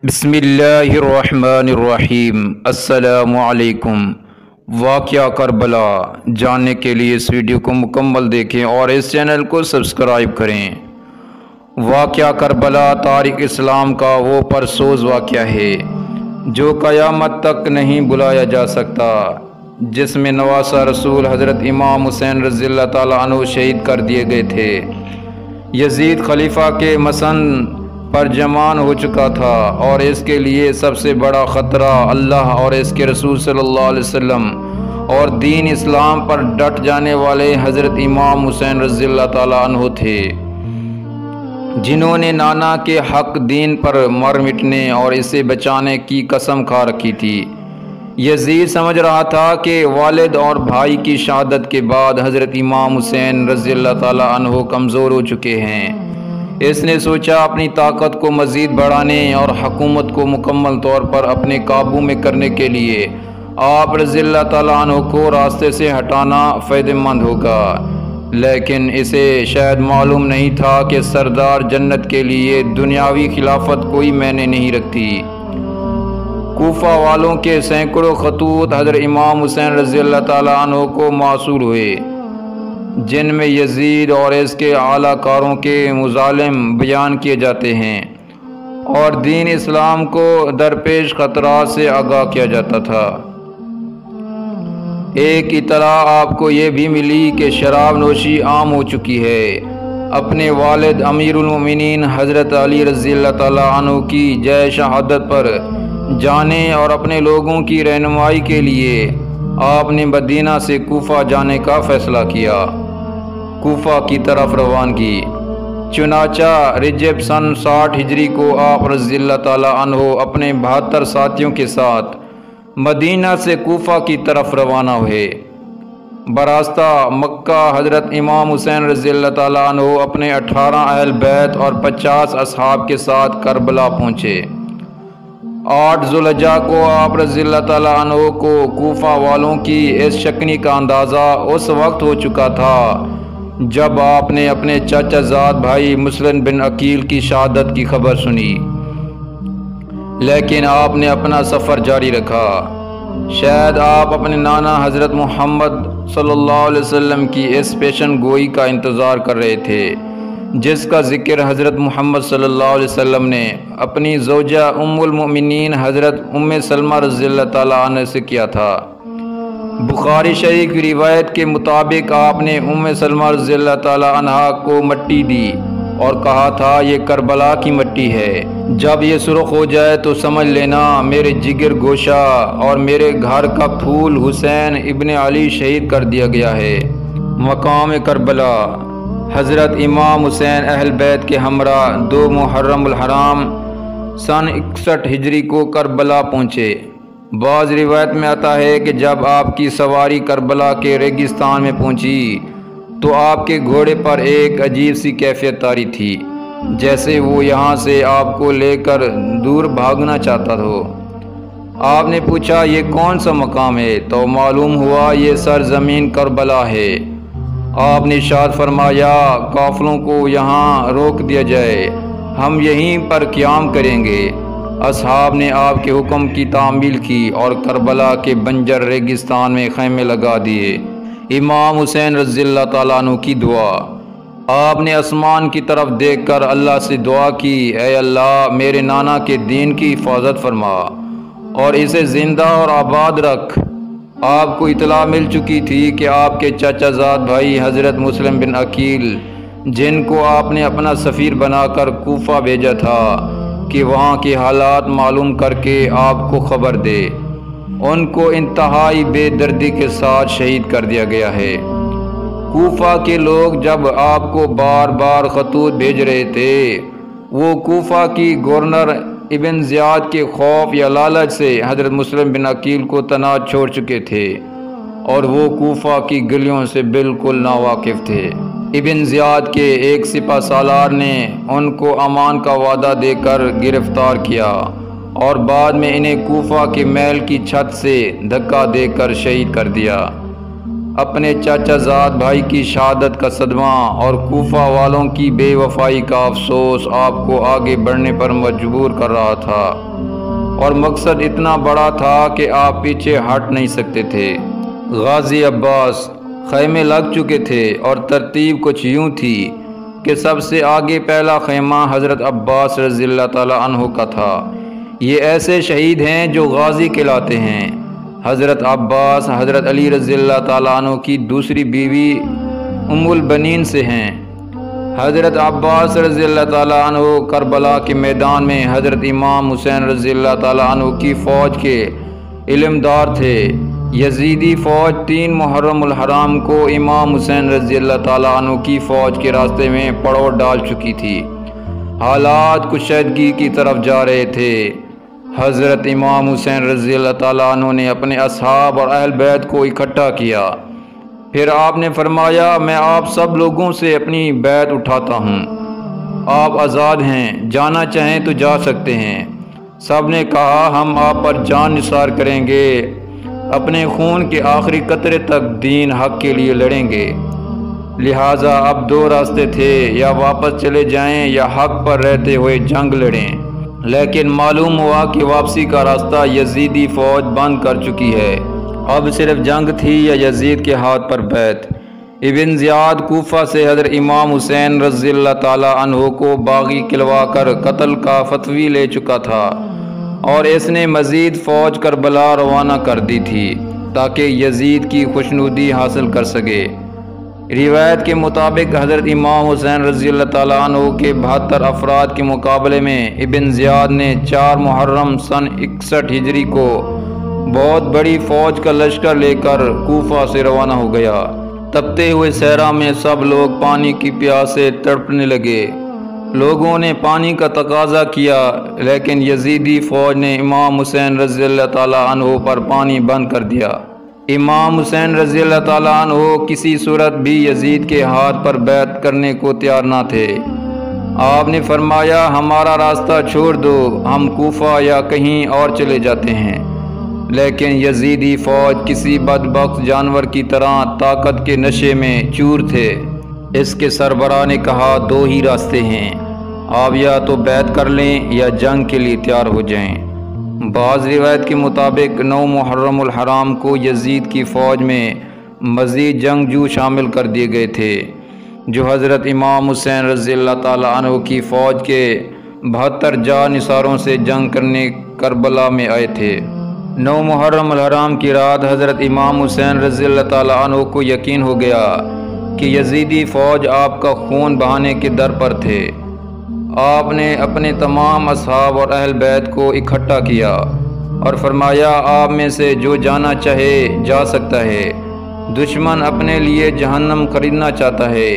بسم اللہ الرحمن الرحیم۔ السلام علیکم۔ واقعہ کربلا جاننے کے لیے اس ویڈیو کو مکمل دیکھیں اور اس چینل کو سبسکرائب کریں۔ واقعہ کربلا تاریخ اسلام کا وہ پرسوز واقعہ ہے جو قیامت تک نہیں بلایا جا سکتا، جس میں نواسہ رسول حضرت امام حسین رضی اللہ تعالیٰ عنہ شہید کر دیے گئے تھے۔ یزید خلیفہ کے مسن پر جمان ہو چکا تھا اور اس کے لیے سب سے بڑا خطرہ اللہ اور اس کے رسول صلی اللہ علیہ وسلم اور دین اسلام پر ڈٹ جانے والے حضرت امام حسین رضی اللہ تعالیٰ عنہ تھے، جنہوں نے نانا کے حق دین پر مر مٹنے اور اسے بچانے کی قسم کھا رکھی تھی۔ یزید سمجھ رہا تھا کہ والد اور بھائی کی شہادت کے بعد حضرت امام حسین رضی اللہ تعالیٰ عنہ کمزور ہو چکے ہیں۔ اس نے سوچا اپنی طاقت کو مزید بڑھانے اور حکومت کو مکمل طور پر اپنے قابو میں کرنے کے لیے آپ رضی اللہ تعالیٰ عنہ کو راستے سے ہٹانا فائدہ مند ہوگا، لیکن اسے شاید معلوم نہیں تھا کہ سردار جنت کے لیے دنیاوی خلافت کوئی معنی نہیں رکھتی۔ کوفہ والوں کے سینکڑوں خطوط حضرت امام حسین رضی اللہ تعالیٰ عنہ کو موصول ہوئے، جن میں یزید اور اس کے اعلیٰ کاروں کے مظالم بیان کیے جاتے ہیں اور دین اسلام کو درپیش خطرات سے آگاہ کیا جاتا تھا۔ ایک اطلاع آپ کو یہ بھی ملی کہ شراب نوشی عام ہو چکی ہے۔ اپنے والد امیر المومنین حضرت علی رضی اللہ تعالیٰ عنہ کی جائے شہادت پر جانے اور اپنے لوگوں کی رہنمائی کے لیے آپ نے مدینہ سے کوفہ جانے کا فیصلہ کیا۔ کوفہ کی طرف روانگی۔ چنانچہ رجب سن 60 ہجری کو آپ رضی اللہ تعالیٰ عنہ اپنے 72 ساتھیوں کے ساتھ مدینہ سے کوفہ کی طرف روانہ ہوئے۔ براستہ مکہ حضرت امام حسین رضی اللہ تعالیٰ عنہ اپنے 18 اہل بیت اور 50 اصحاب کے ساتھ کربلا پہنچے۔ 8 ذوالحجہ کو آپ رضی اللہ تعالیٰ عنہ کو کوفہ والوں کی اس شکنی کا اندازہ اس وقت ہو چکا تھا جب آپ نے اپنے چچا زاد بھائی مسلم بن عقیل کی شہادت کی خبر سنی، لیکن آپ نے اپنا سفر جاری رکھا۔ شاید آپ اپنے نانا حضرت محمد صلی اللہ علیہ وسلم کی اس پیشن گوئی کا انتظار کر رہے تھے جس کا ذکر حضرت محمد صلی اللہ علیہ وسلم نے اپنی زوجہ ام المؤمنین حضرت ام سلمہ رضی اللہ تعالیٰ عنہ سے کیا تھا۔ بخاری شریف کی روایت کے مطابق آپ نے ام سلمہ رضی اللہ تعالیٰ عنہ کو مٹی دی اور کہا تھا یہ کربلا کی مٹی ہے، جب یہ سرخ ہو جائے تو سمجھ لینا میرے جگر گوشہ اور میرے گھر کا پھول حسین ابن علی شہید کر دیا گیا ہے۔ مقام کربلا۔ حضرت امام حسین اہل بیت کے ہمراہ 2 محرم الحرام سن 61 ہجری کو کربلا پہنچے۔ بعض روایت میں آتا ہے کہ جب آپ کی سواری کربلا کے ریگستان میں پہنچی تو آپ کے گھوڑے پر ایک عجیب سی کیفیت طاری تھی، جیسے وہ یہاں سے آپ کو لے کر دور بھاگنا چاہتا ہو۔ آپ نے پوچھا یہ کون سا مقام ہے تو معلوم ہوا یہ سرزمین کربلا ہے۔ آپ نے ارشاد فرمایا قافلوں کو یہاں روک دیا جائے، ہم یہیں پر قیام کریں گے۔ اصحاب نے آپ کے حکم کی تعمیل کی اور کربلا کے بنجر ریگستان میں خیمے لگا دیے۔ امام حسین رضی اللہ تعالیٰ عنہ کی دعا۔ آپ نے آسمان کی طرف دیکھ کر اللہ سے دعا کی، اے اللہ میرے نانا کے دین کی حفاظت فرما اور اسے زندہ اور آباد رکھ۔ آپ کو اطلاع مل چکی تھی کہ آپ کے چچا زاد بھائی حضرت مسلم بن عقیل، جن کو آپ نے اپنا سفیر بنا کر کوفہ بھیجا تھا کہ وہاں کے حالات معلوم کر کے آپ کو خبر دے، ان کو انتہائی بے دردی کے ساتھ شہید کر دیا گیا ہے۔ کوفہ کے لوگ جب آپ کو بار بار خطوط بھیج رہے تھے، وہ کوفہ کی گورنر ابن زیاد کے خوف یا لالچ سے حضرت مسلم بن عقیل کو تنہا چھوڑ چکے تھے اور وہ کوفہ کی گلیوں سے بالکل ناواقف تھے۔ ابن زیاد کے ایک سپہ سالار نے ان کو امان کا وعدہ دے کر گرفتار کیا اور بعد میں انہیں کوفہ کے محل کی چھت سے دھکا دے کر شہید کر دیا۔ اپنے چاچا زاد بھائی کی شہادت کا صدمہ اور کوفہ والوں کی بے وفائی کا افسوس آپ کو آگے بڑھنے پر مجبور کر رہا تھا، اور مقصد اتنا بڑا تھا کہ آپ پیچھے ہٹ نہیں سکتے تھے۔ غازی عباس خیمے لگ چکے تھے اور ترتیب کچھ یوں تھی کہ سب سے آگے پہلا خیمہ حضرت عباس رضی اللہ تعالیٰ عنہ کا تھا۔ یہ ایسے شہید ہیں جو غازی کہلاتے ہیں۔ حضرت عباس حضرت علی رضی اللہ تعالیٰ عنہ کی دوسری بیوی ام البنین سے ہیں۔ حضرت عباس رضی اللہ تعالیٰ عنہ کربلا کے میدان میں حضرت امام حسین رضی اللہ تعالیٰ عنہ کی فوج کے علمدار تھے۔ یزیدی فوج 3 محرم الحرام کو امام حسین رضی اللہ تعالیٰ عنہ کی فوج کے راستے میں پڑاؤ ڈال چکی تھی۔ حالات کشیدگی کی طرف جا رہے تھے۔ حضرت امام حسین رضی اللہ تعالیٰ عنہ نے اپنے اصحاب اور اہل بیت کو اکٹھا کیا۔ پھر آپ نے فرمایا، میں آپ سب لوگوں سے اپنی بیعت اٹھاتا ہوں، آپ آزاد ہیں، جانا چاہیں تو جا سکتے ہیں۔ سب نے کہا، ہم آپ پر جان نثار کریں گے، اپنے خون کے آخری قطرے تک دین حق کے لیے لڑیں گے۔ لہٰذا اب 2 راستے تھے، یا واپس چلے جائیں یا حق پر رہتے ہوئے جنگ لڑیں۔ لیکن معلوم ہوا کہ واپسی کا راستہ یزیدی فوج بند کر چکی ہے۔ اب صرف جنگ تھی یا یزید کے ہاتھ پر بیعت۔ ابن زیاد کوفہ سے حضرت امام حسین رضی اللہ تعالیٰ عنہ کو باغی کھلوا کر قتل کا فتوی لے چکا تھا، اور اس نے مزید فوج کربلا روانہ کر دی تھی تاکہ یزید کی خوشنودی حاصل کر سکے۔ روایت کے مطابق حضرت امام حسین رضی اللہ تعالیٰ عنہ کے 72 افراد کے مقابلے میں ابن زیاد نے 4 محرم سن 61 ہجری کو بہت بڑی فوج کا لشکر لے کر کوفہ سے روانہ ہو گیا۔ تپتے ہوئے صحرا میں سب لوگ پانی کی پیاس سے تڑپنے لگے۔ لوگوں نے پانی کا تقاضا کیا، لیکن یزیدی فوج نے امام حسین رضی اللہ تعالیٰ عنہ پر پانی بند کر دیا۔ امام حسین رضی اللہ تعالیٰ عنہ کسی صورت بھی یزید کے ہاتھ پر بیعت کرنے کو تیار نہ تھے۔ آپ نے فرمایا، ہمارا راستہ چھوڑ دو، ہم کوفہ یا کہیں اور چلے جاتے ہیں۔ لیکن یزیدی فوج کسی بدبخت جانور کی طرح طاقت کے نشے میں چور تھے۔ اس کے سربراہ نے کہا، 2 ہی راستے ہیں، آپ یا تو بیعت کر لیں یا جنگ کے لیے تیار ہو جائیں۔ بعض روایت کے مطابق 9 محرم الحرام کو یزید کی فوج میں مزید جنگجو شامل کر دیے گئے تھے، جو حضرت امام حسین رضی اللہ تعالیٰ عنہ کی فوج کے 72 جاں نثاروں سے جنگ کرنے کربلا میں آئے تھے۔ 9 محرم الحرام کی رات حضرت امام حسین رضی اللہ تعالیٰ عنہ کو یقین ہو گیا کہ یزیدی فوج آپ کا خون بہانے کے در پر تھے۔ آپ نے اپنے تمام اصحاب اور اہل بیت کو اکٹھا کیا اور فرمایا، آپ میں سے جو جانا چاہے جا سکتا ہے۔ دشمن اپنے لیے جہنم خریدنا چاہتا ہے،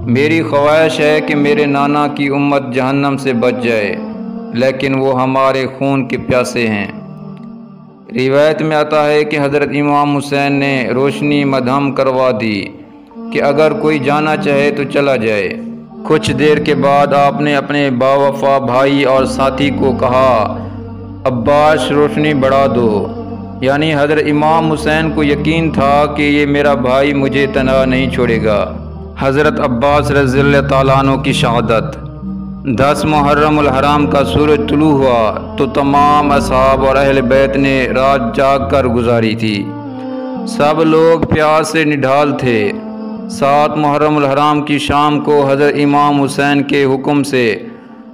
میری خواہش ہے کہ میرے نانا کی امت جہنم سے بچ جائے، لیکن وہ ہمارے خون کے پیاسے ہیں۔ روایت میں آتا ہے کہ حضرت امام حسین نے روشنی مدھم کروا دی کہ اگر کوئی جانا چاہے تو چلا جائے۔ کچھ دیر کے بعد آپ نے اپنے باوفا بھائی اور ساتھی کو کہا، عباس روشنی بڑھا دو، یعنی حضرت امام حسین کو یقین تھا کہ یہ میرا بھائی مجھے تنہا نہیں چھوڑے گا۔ حضرت عباس رضی اللہ تعالیٰ عنہ کی شہادت۔ 10 محرم الحرام کا سورج طلوع ہوا تو تمام اصحاب اور اہل بیت نے رات جاگ کر گزاری تھی۔ سب لوگ پیاس سے نڈھال تھے۔ 7 محرم الحرام کی شام کو حضرت امام حسین کے حکم سے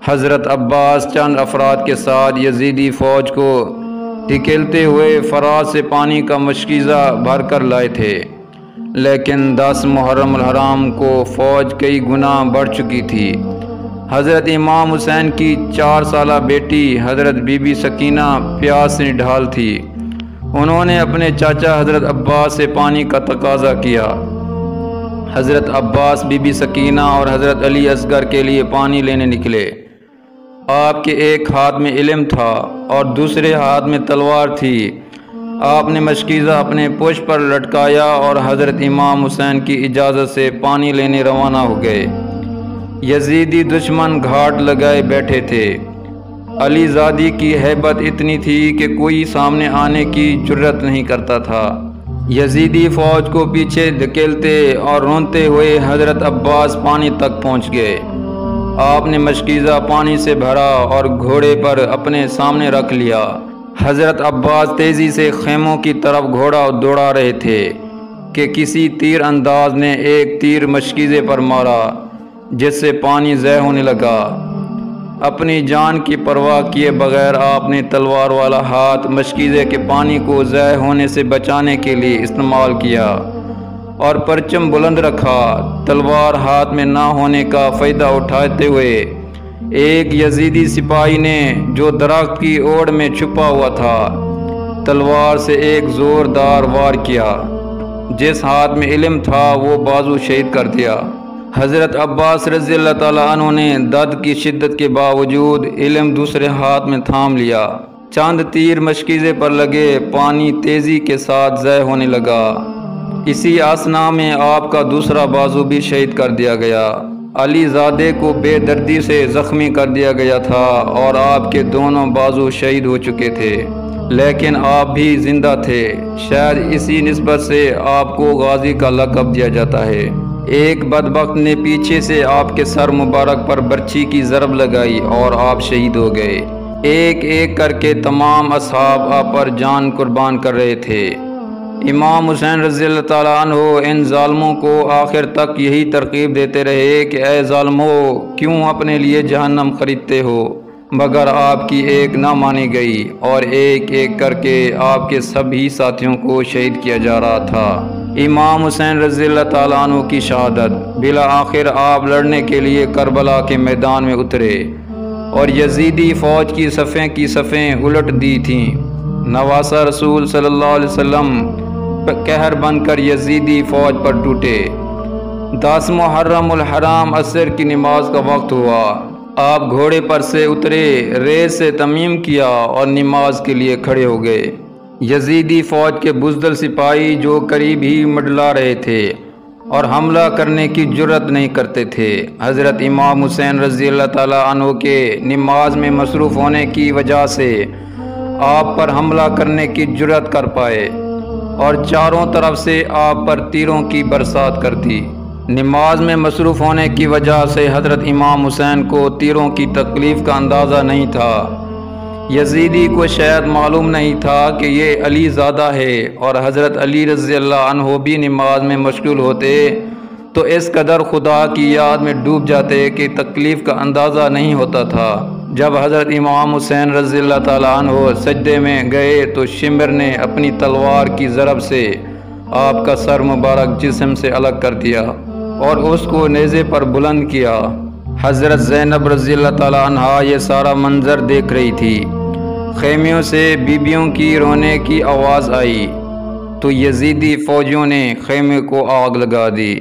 حضرت عباس چند افراد کے ساتھ یزیدی فوج کو دھکیلتے ہوئے فرات سے پانی کا مشکیزہ بھر کر لائے تھے، لیکن 10 محرم الحرام کو فوج کئی گنا بڑھ چکی تھی۔ حضرت امام حسین کی 4 سالہ بیٹی حضرت بی بی سکینہ پیاس سے نڈھال تھی۔ انہوں نے اپنے چاچا حضرت عباس سے پانی کا تقاضا کیا۔ حضرت عباس بی بی سکینہ اور حضرت علی اصغر کے لیے پانی لینے نکلے۔ آپ کے ایک ہاتھ میں علم تھا اور دوسرے ہاتھ میں تلوار تھی۔ آپ نے مشکیزہ اپنے پش پر لٹکایا اور حضرت امام حسین کی اجازت سے پانی لینے روانہ ہو گئے۔ یزیدی دشمن گھاٹ لگائے بیٹھے تھے۔ علی زادی کی ہیبت اتنی تھی کہ کوئی سامنے آنے کی جرت نہیں کرتا تھا۔ یزیدی فوج کو پیچھے دھکیلتے اور روتے ہوئے حضرت عباس پانی تک پہنچ گئے۔ آپ نے مشکیزہ پانی سے بھرا اور گھوڑے پر اپنے سامنے رکھ لیا۔ حضرت عباس تیزی سے خیموں کی طرف گھوڑا دوڑا رہے تھے کہ کسی تیر انداز نے ایک تیر مشکیزے پر مارا، جس سے پانی ضائع ہونے لگا۔ اپنی جان کی پرواہ کیے بغیر آپ نے تلوار والا ہاتھ مشکیزے کے پانی کو ضائع ہونے سے بچانے کے لیے استعمال کیا اور پرچم بلند رکھا۔ تلوار ہاتھ میں نہ ہونے کا فائدہ اٹھاتے ہوئے ایک یزیدی سپاہی نے، جو درخت کی اوڑ میں چھپا ہوا تھا، تلوار سے ایک زوردار وار کیا۔ جس ہاتھ میں علم تھا وہ بازو شہید کر دیا۔ حضرت عباس رضی اللہ تعالیٰ عنہ نے درد کی شدت کے باوجود علم دوسرے ہاتھ میں تھام لیا۔ چند تیر مشکیزے پر لگے، پانی تیزی کے ساتھ ضائع ہونے لگا۔ اسی اثنا میں آپ کا دوسرا بازو بھی شہید کر دیا گیا۔ علی زادے کو بے دردی سے زخمی کر دیا گیا تھا اور آپ کے دونوں بازو شہید ہو چکے تھے، لیکن آپ بھی زندہ تھے۔ شاید اسی نسبت سے آپ کو غازی کا لقب دیا جاتا ہے۔ ایک بدبخت نے پیچھے سے آپ کے سر مبارک پر برچھی کی ضرب لگائی اور آپ شہید ہو گئے۔ ایک ایک کر کے تمام اصحاب آپ پر جان قربان کر رہے تھے۔ امام حسین رضی اللہ تعالیٰ عنہ ان ظالموں کو آخر تک یہی ترغیب دیتے رہے کہ اے ظالمو، کیوں اپنے لیے جہنم خریدتے ہو؟ مگر آپ کی ایک نہ مانی گئی اور ایک ایک کر کے آپ کے سبھی ساتھیوں کو شہید کیا جا رہا تھا۔ امام حسین رضی اللہ تعالیٰ عنہ کی شہادت، بالآخر آپ لڑنے کے لیے کربلا کے میدان میں اترے اور یزیدی فوج کی صفیں الٹ دی تھیں۔ نواسہ رسول صلی اللہ علیہ وسلم قہر بن کر یزیدی فوج پر ٹوٹے۔ 10 محرم الحرام عصر کی نماز کا وقت ہوا۔ آپ گھوڑے پر سے اترے، ریس سے تمیم کیا اور نماز کے لیے کھڑے ہو گئے۔ یزیدی فوج کے بزدل سپاہی جو قریب ہی منڈلا رہے تھے اور حملہ کرنے کی جرأت نہیں کرتے تھے، حضرت امام حسین رضی اللہ تعالیٰ عنہ کے نماز میں مصروف ہونے کی وجہ سے آپ پر حملہ کرنے کی جرأت کر پائے اور چاروں طرف سے آپ پر تیروں کی برسات کر دی۔ نماز میں مصروف ہونے کی وجہ سے حضرت امام حسین کو تیروں کی تکلیف کا اندازہ نہیں تھا۔ یزیدی کو شاید معلوم نہیں تھا کہ یہ علی زادہ ہے، اور حضرت علی رضی اللہ عنہ بھی نماز میں مشغول ہوتے تو اس قدر خدا کی یاد میں ڈوب جاتے کہ تکلیف کا اندازہ نہیں ہوتا تھا۔ جب حضرت امام حسین رضی اللہ تعالیٰ عنہ سجدے میں گئے تو شمر نے اپنی تلوار کی ضرب سے آپ کا سر مبارک جسم سے الگ کر دیا اور اس کو نیزے پر بلند کیا۔ حضرت زینب رضی اللہ تعالیٰ عنہ یہ سارا منظر دیکھ رہی تھی۔ خیموں سے بیبیوں کی رونے کی آواز آئی تو یزیدی فوجیوں نے خیمے کو آگ لگا دی۔